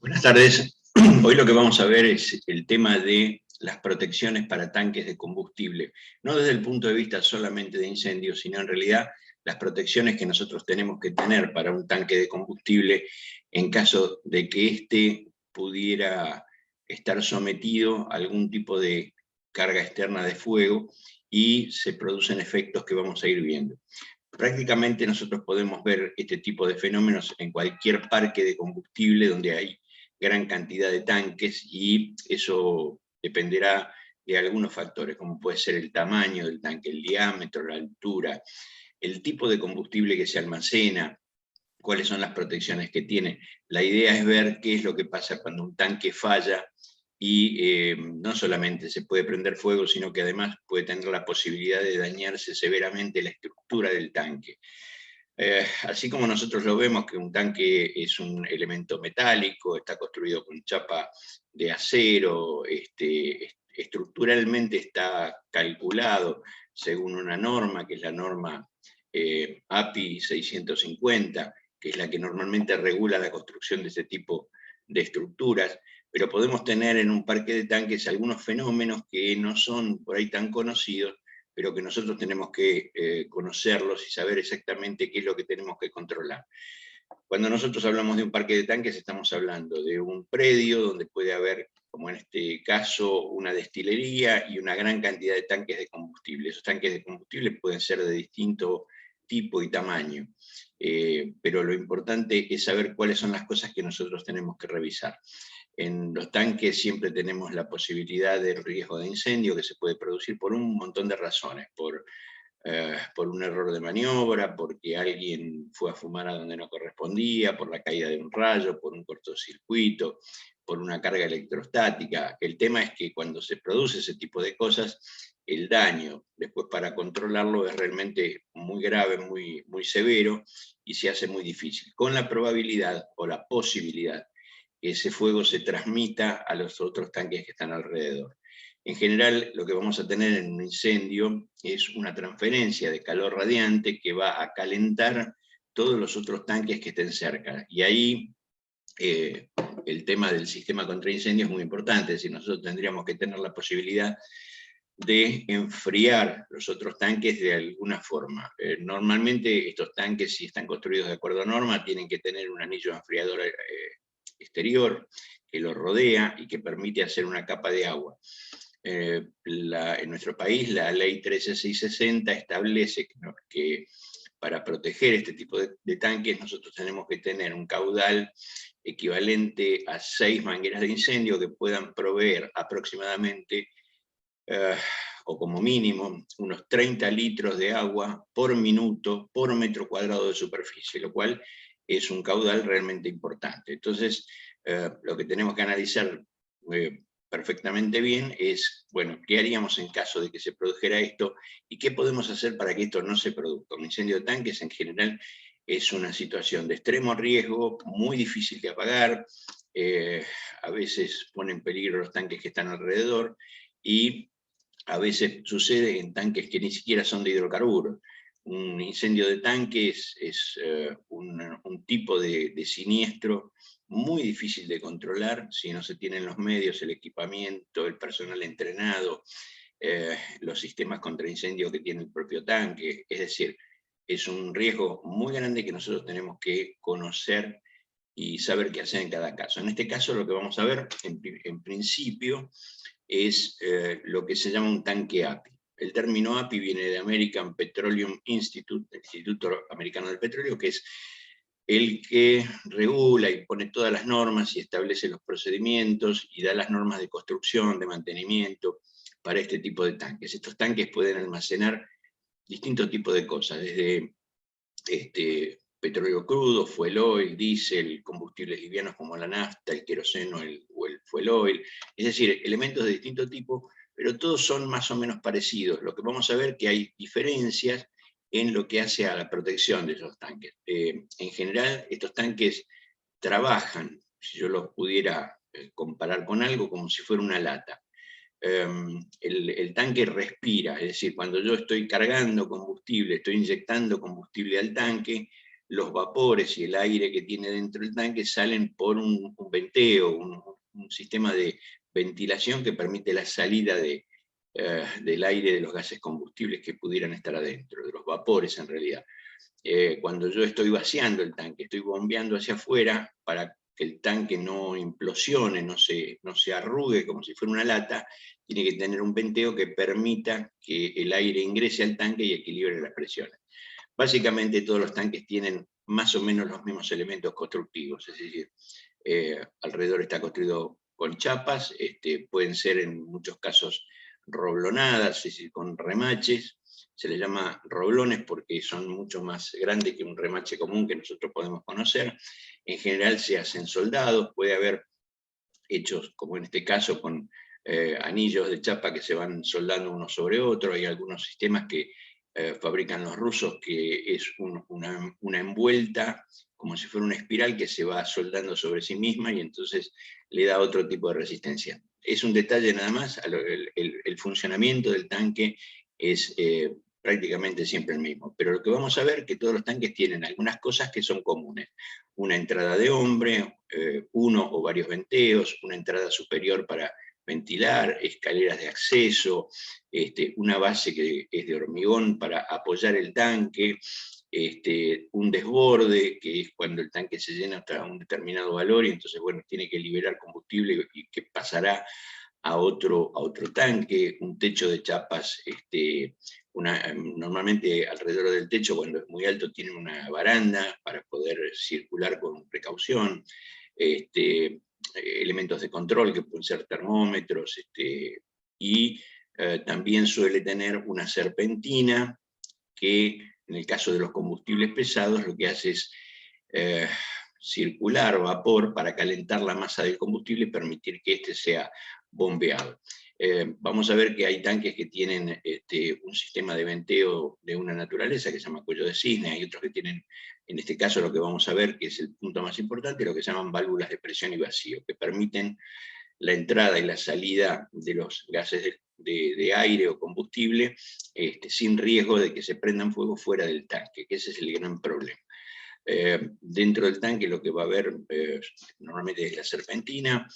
Buenas tardes. Hoy lo que vamos a ver es el tema de las protecciones para tanques de combustible, no desde el punto de vista solamente de incendios, sino en realidad las protecciones que nosotros tenemos que tener para un tanque de combustible en caso de que éste pudiera estar sometido a algún tipo de carga externa de fuego y se producen efectos que vamos a ir viendo. Prácticamente nosotros podemos ver este tipo de fenómenos en cualquier parque de combustible donde hay gran cantidad de tanques, y eso dependerá de algunos factores, como puede ser el tamaño del tanque, el diámetro, la altura, el tipo de combustible que se almacena, cuáles son las protecciones que tiene. La idea es ver qué es lo que pasa cuando un tanque falla y no solamente se puede prender fuego, sino que además puede tener la posibilidad de dañarse severamente la estructura del tanque. Así como nosotros lo vemos, que un tanque es un elemento metálico, está construido con chapa de acero, estructuralmente está calculado según una norma, que es la norma API 650, que es la que normalmente regula la construcción de este tipo de estructuras, pero podemos tener en un parque de tanques algunos fenómenos que no son por ahí tan conocidos, pero que nosotros tenemos que conocerlos y saber exactamente qué es lo que tenemos que controlar. Cuando nosotros hablamos de un parque de tanques, estamos hablando de un predio donde puede haber, como en este caso, una destilería y una gran cantidad de tanques de combustible. Esos tanques de combustible pueden ser de distinto tipo y tamaño, pero lo importante es saber cuáles son las cosas que nosotros tenemos que revisar. En los tanques siempre tenemos la posibilidad de riesgo de incendio que se puede producir por un montón de razones, por un error de maniobra, porque alguien fue a fumar a donde no correspondía, por la caída de un rayo, por un cortocircuito, por una carga electrostática. El tema es que cuando se produce ese tipo de cosas, el daño después para controlarlo es realmente muy grave, muy severo, y se hace muy difícil, con la probabilidad o la posibilidad que ese fuego se transmita a los otros tanques que están alrededor. En general, lo que vamos a tener en un incendio es una transferencia de calor radiante que va a calentar todos los otros tanques que estén cerca. Y ahí el tema del sistema contra incendio es muy importante, es decir, nosotros tendríamos que tener la posibilidad de enfriar los otros tanques de alguna forma. Normalmente estos tanques, si están construidos de acuerdo a norma, tienen que tener un anillo enfriador exterior que lo rodea y que permite hacer una capa de agua. En nuestro país la ley 13660 establece que para proteger este tipo de tanques nosotros tenemos que tener un caudal equivalente a 6 mangueras de incendio que puedan proveer aproximadamente o como mínimo unos 30 litros de agua por minuto por metro cuadrado de superficie, lo cual es un caudal realmente importante. Entonces, lo que tenemos que analizar perfectamente bien es, bueno, ¿qué haríamos en caso de que se produjera esto? ¿Y qué podemos hacer para que esto no se produzca? Un incendio de tanques en general es una situación de extremo riesgo, muy difícil de apagar, a veces pone en peligro los tanques que están alrededor, y a veces sucede en tanques que ni siquiera son de hidrocarburos. Un incendio de tanques es un tipo de siniestro muy difícil de controlar si no se tienen los medios, el equipamiento, el personal entrenado, los sistemas contra incendio que tiene el propio tanque. Es decir, es un riesgo muy grande que nosotros tenemos que conocer y saber qué hacer en cada caso. En este caso lo que vamos a ver, en principio, es lo que se llama un tanque API. El término API viene de American Petroleum Institute, el Instituto Americano del Petróleo, que es el que regula y pone todas las normas y establece los procedimientos y da las normas de construcción, de mantenimiento para este tipo de tanques. Estos tanques pueden almacenar distintos tipos de cosas, desde petróleo crudo, fuel oil, diésel, combustibles livianos como la nafta, el queroseno o el fuel oil, es decir, elementos de distinto tipo, pero todos son más o menos parecidos. Lo que vamos a ver es que hay diferencias en lo que hace a la protección de esos tanques. En general, estos tanques trabajan, si yo los pudiera comparar con algo, como si fuera una lata. El tanque respira, es decir, cuando yo estoy cargando combustible, estoy inyectando combustible al tanque, los vapores y el aire que tiene dentro del tanque salen por un venteo, un sistema de ventilación que permite la salida del aire de los gases combustibles que pudieran estar adentro, de los vapores en realidad. Cuando yo estoy vaciando el tanque, estoy bombeando hacia afuera para que el tanque no implosione, no se arrugue como si fuera una lata, tiene que tener un venteo que permita que el aire ingrese al tanque y equilibre las presiones. Básicamente todos los tanques tienen más o menos los mismos elementos constructivos, es decir, alrededor está construido con chapas, pueden ser en muchos casos roblonadas, es decir, con remaches. Se les llama roblones porque son mucho más grandes que un remache común que nosotros podemos conocer. En general se hacen soldados, puede haber hechos, como en este caso, con anillos de chapa que se van soldando uno sobre otro. Hay algunos sistemas que fabrican los rusos, que es una envuelta, como si fuera una espiral que se va soldando sobre sí misma y entonces le da otro tipo de resistencia. Es un detalle nada más, el funcionamiento del tanque es prácticamente siempre el mismo, pero lo que vamos a ver es que todos los tanques tienen algunas cosas que son comunes. Una entrada de hombre, uno o varios venteos, una entrada superior para ventilar, escaleras de acceso, una base que es de hormigón para apoyar el tanque, un desborde, que es cuando el tanque se llena hasta un determinado valor y entonces, bueno, tiene que liberar combustible y que pasará a otro tanque, un techo de chapas, normalmente alrededor del techo, cuando es muy alto, tienen una baranda para poder circular con precaución, elementos de control que pueden ser termómetros, y también suele tener una serpentina que, en el caso de los combustibles pesados, lo que hace es circular vapor para calentar la masa del combustible y permitir que éste sea bombeado. Vamos a ver que hay tanques que tienen un sistema de venteo de una naturaleza que se llama cuello de cisne, hay otros que tienen, en este caso lo que vamos a ver, que es el punto más importante, lo que se llaman válvulas de presión y vacío, que permiten la entrada y la salida de los gases de aire o combustible sin riesgo de que se prendan fuego fuera del tanque, que ese es el gran problema. Dentro del tanque lo que va a haber normalmente es la serpentina,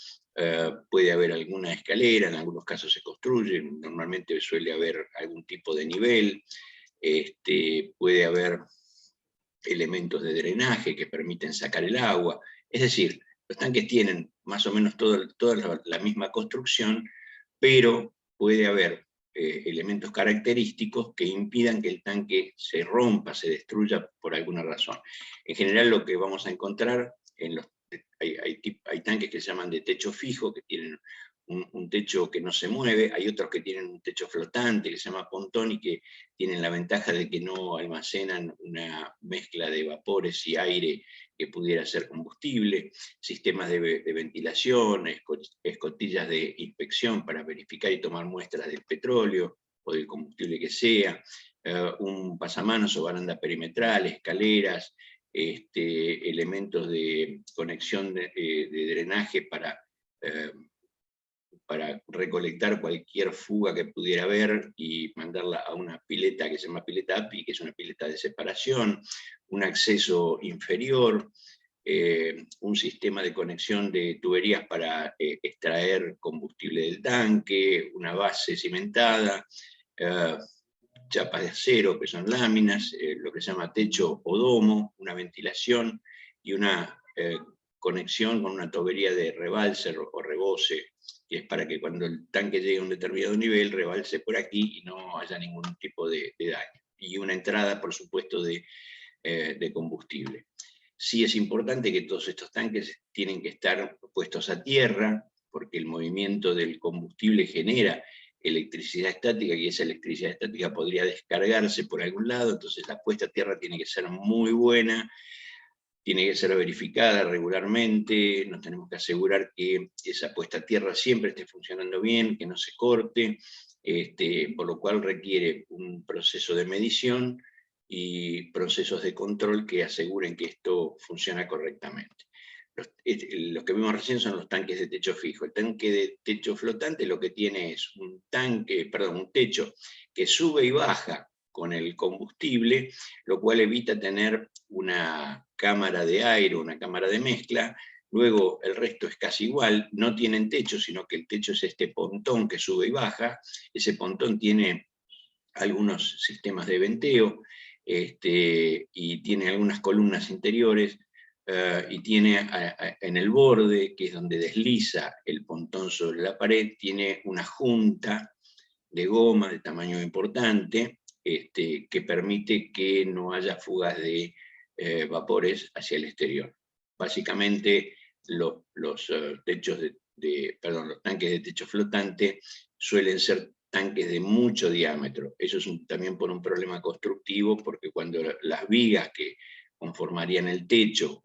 puede haber alguna escalera, en algunos casos se construye, normalmente suele haber algún tipo de nivel, puede haber elementos de drenaje que permiten sacar el agua, es decir, los tanques tienen más o menos toda la misma construcción, pero puede haber elementos característicos que impidan que el tanque se rompa, se destruya por alguna razón. En general lo que vamos a encontrar, hay tanques que se llaman de techo fijo, que tienen un techo que no se mueve, hay otros que tienen un techo flotante, que se llama pontón, y que tienen la ventaja de que no almacenan una mezcla de vapores y aire que pudiera ser combustible, sistemas de ventilación, escotillas de inspección para verificar y tomar muestras del petróleo o del combustible que sea, un pasamanos o baranda perimetral, escaleras, elementos de conexión de drenaje para recolectar cualquier fuga que pudiera haber y mandarla a una pileta que se llama pileta API, que es una pileta de separación, un acceso inferior, un sistema de conexión de tuberías para extraer combustible del tanque, una base cimentada, chapas de acero, que son láminas, lo que se llama techo o domo, una ventilación y una conexión con una tubería de rebalse o rebose, que es para que cuando el tanque llegue a un determinado nivel, rebalse por aquí y no haya ningún tipo de daño. Y una entrada, por supuesto, de combustible. Sí es importante que todos estos tanques tienen que estar puestos a tierra, porque el movimiento del combustible genera electricidad estática, y esa electricidad estática podría descargarse por algún lado, entonces la puesta a tierra tiene que ser muy buena, tiene que ser verificada regularmente, nos tenemos que asegurar que esa puesta a tierra siempre esté funcionando bien, que no se corte, por lo cual requiere un proceso de medición y procesos de control que aseguren que esto funciona correctamente. Los que vimos recién son los tanques de techo fijo. El tanque de techo flotante lo que tiene es un techo que sube y baja con el combustible, lo cual evita tener una cámara de aire, una cámara de mezcla. Luego el resto es casi igual, no tienen techo, sino que el techo es este pontón que sube y baja. Ese pontón tiene algunos sistemas de venteo, y tiene algunas columnas interiores, y tiene en el borde, que es donde desliza el pontón sobre la pared, tiene una junta de goma de tamaño importante, que permite que no haya fugas de vapores hacia el exterior. Básicamente los tanques de techo flotante suelen ser tanques de mucho diámetro. Eso es también por un problema constructivo, porque cuando las vigas que conformarían el techo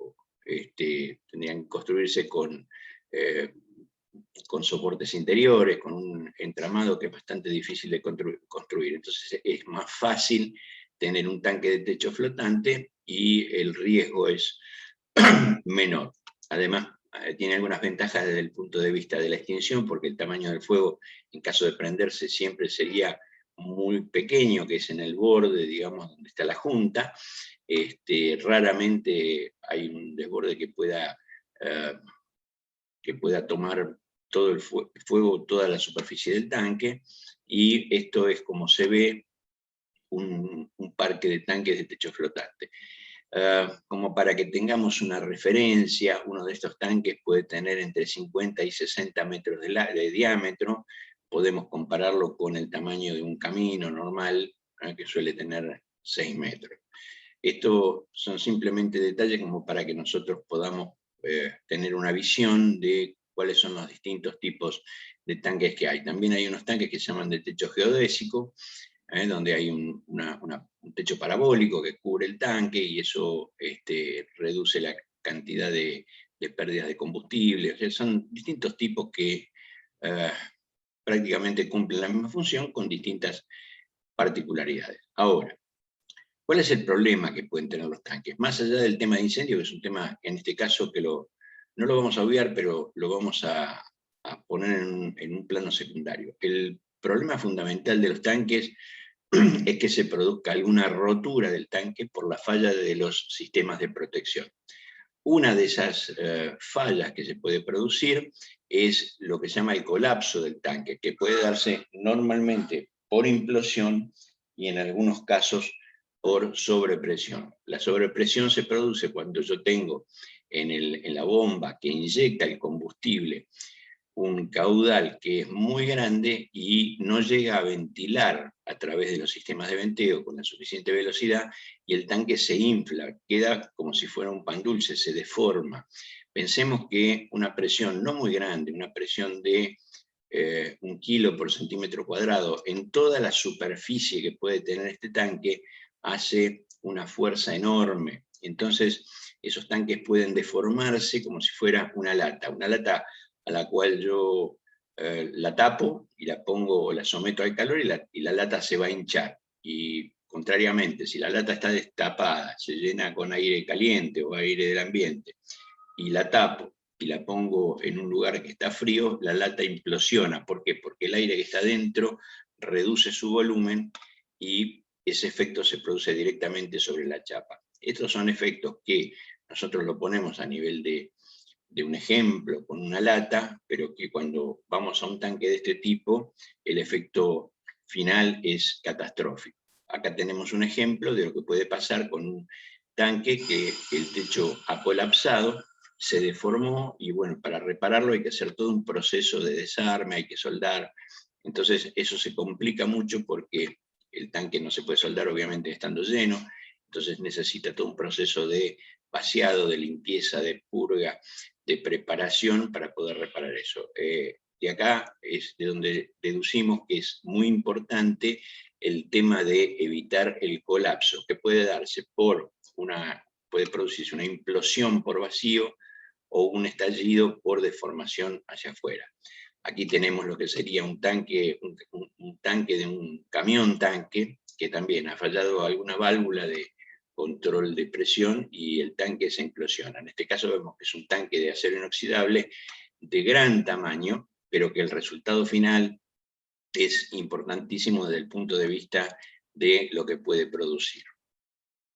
tendrían que construirse con soportes interiores, con un entramado que es bastante difícil de construir. Entonces es más fácil tener un tanque de techo flotante y el riesgo es menor. Además, tiene algunas ventajas desde el punto de vista de la extinción, porque el tamaño del fuego, en caso de prenderse, siempre sería muy pequeño, que es en el borde, digamos, donde está la junta. Raramente hay un desborde que pueda tomar todo el fuego, toda la superficie del tanque, y esto es como se ve un parque de tanques de techo flotante. Como para que tengamos una referencia, uno de estos tanques puede tener entre 50 y 60 metros de diámetro. Podemos compararlo con el tamaño de un camino normal, que suele tener 6 metros. Estos son simplemente detalles como para que nosotros podamos tener una visión de cuáles son los distintos tipos de tanques que hay. También hay unos tanques que se llaman de techo geodésico, donde hay un techo parabólico que cubre el tanque, y eso reduce la cantidad de pérdidas de combustible. O sea, son distintos tipos que prácticamente cumplen la misma función con distintas particularidades. Ahora, ¿cuál es el problema que pueden tener los tanques? Más allá del tema de incendio, que es un tema, en este caso, que no lo vamos a obviar, pero lo vamos a poner en un plano secundario. El problema fundamental de los tanques es que se produzca alguna rotura del tanque por la falla de los sistemas de protección. Una de esas fallas que se puede producir es lo que se llama el colapso del tanque, que puede darse normalmente por implosión y en algunos casos por sobrepresión. La sobrepresión se produce cuando yo tengo en la bomba que inyecta el combustible un caudal que es muy grande y no llega a ventilar a través de los sistemas de venteo con la suficiente velocidad, y el tanque se infla, queda como si fuera un pan dulce, se deforma. Pensemos que una presión no muy grande, una presión de 1 kilo por centímetro cuadrado en toda la superficie que puede tener este tanque, hace una fuerza enorme. Entonces esos tanques pueden deformarse como si fuera una lata a la cual yo la tapo y la pongo, la someto al calor, y la lata se va a hinchar. Y contrariamente, si la lata está destapada, se llena con aire caliente o aire del ambiente, y la tapo y la pongo en un lugar que está frío, la lata implosiona. ¿Por qué? Porque el aire que está dentro reduce su volumen y ese efecto se produce directamente sobre la chapa. Estos son efectos que nosotros lo ponemos a nivel de un ejemplo con una lata, pero que cuando vamos a un tanque de este tipo, el efecto final es catastrófico. Acá tenemos un ejemplo de lo que puede pasar con un tanque que el techo ha colapsado, se deformó, y bueno, para repararlo hay que hacer todo un proceso de desarme, hay que soldar. Entonces eso se complica mucho porque el tanque no se puede soldar obviamente estando lleno, entonces necesita todo un proceso de vaciado, de limpieza, de purga, de preparación para poder reparar eso. De acá es de donde deducimos que es muy importante el tema de evitar el colapso, que puede darse puede producirse una implosión por vacío o un estallido por deformación hacia afuera. Aquí tenemos lo que sería un tanque, un tanque de un camión tanque, que también ha fallado alguna válvula de control de presión y el tanque se implosiona. En este caso vemos que es un tanque de acero inoxidable de gran tamaño, pero que el resultado final es importantísimo desde el punto de vista de lo que puede producir.